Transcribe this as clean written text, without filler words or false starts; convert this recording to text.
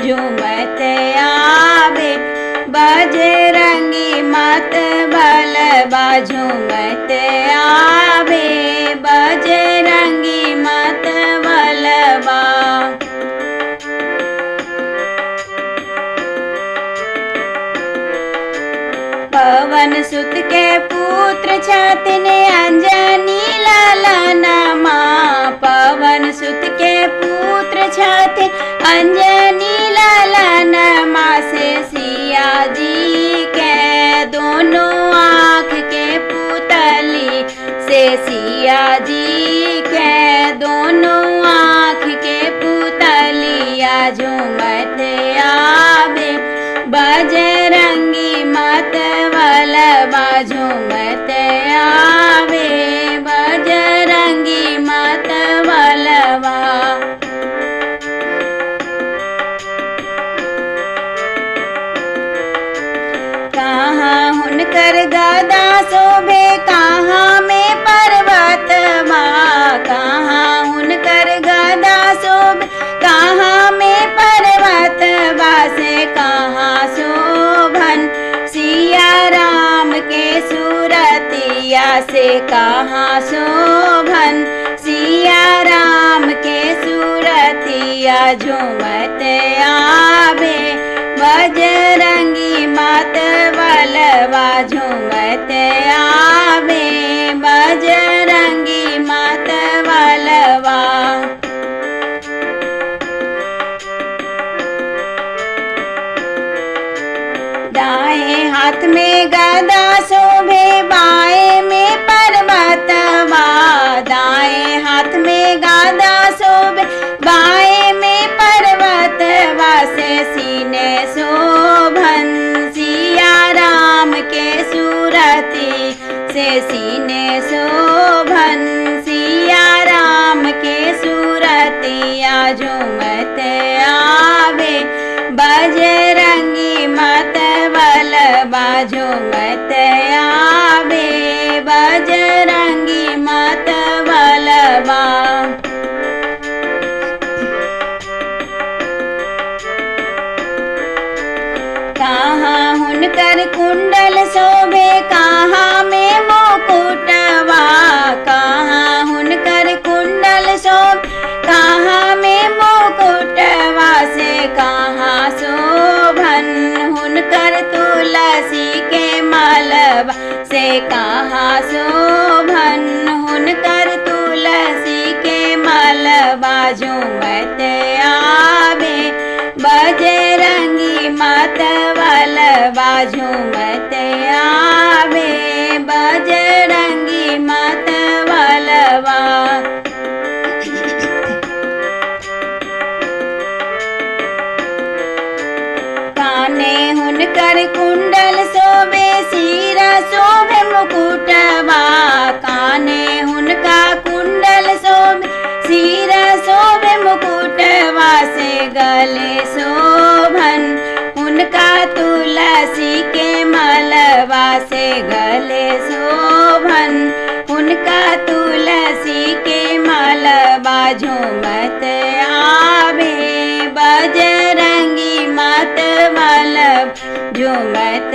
झूमत आवे। बजरंगी मत बलवा झूमत आवे। बजरंगी मत बलवा। पवन सुत के पुत्र छथिन अंजनी ललनमा। पवन सुत के पुत्र छथिन अंजनी ललनमा। से सिया जी के दोनों आँख के पुतली। से सिया जी के दोनों आँख के पुतलिया झूमत आवे। बजरंगी मत बलवा झूमत आवे। बजरंगी मत बलवा। कहाँ हुनकर गदा शोभे कहाँ में पर्वतवा। कहाँ हुनकर गदा शोभे कहाँ में पर्वतवा। से कहाँ शोभन सिया राम के सूरतिया। से कहाँ शोभन सिया राम के सूरतिया झूमत आवे। बजरंगी मत बलवा झूमत आवे। बजरंगी मत बलवा। दाएं हाथ में गदा शोभे बाएं में पर्वतवा। दाएं हाथ में गदा शोभे बाएं में पर्वतवा। से सीने शोभन सिया राम के सूरती। से सीने शोभन सिया राम के सूरतिया झूमत आवे। बजरंगी मत बलवा झूमत आवे। बजरंगी मत बलवा। कहाँ हुनकर कुंडल शोभे कहाँ में मुकुटवा। कहाँ हुनकर कुंडल शोभे कहाँ में मुकुटवा। से कहाँ शोभन हुनकर तुलसी के मालवा। से कहाँ शोभन हुनकर तुलसी के मालवा झूमत आवे। बजरंगी मत बलवा झूमत आवे। बजरंगी मत बलवा। काने हुनकर कुंडल शोभे सिर शोभे मुकुटवा। काने हुनका कुंडल शोभे सिर शोभे मुकुटवा। से गले शोभन हुनका तुलसी के मालवा। से गले शोभन हुनका तुलसी के मालवा झूमत आवे। बजरंगी मत बलवा झूमत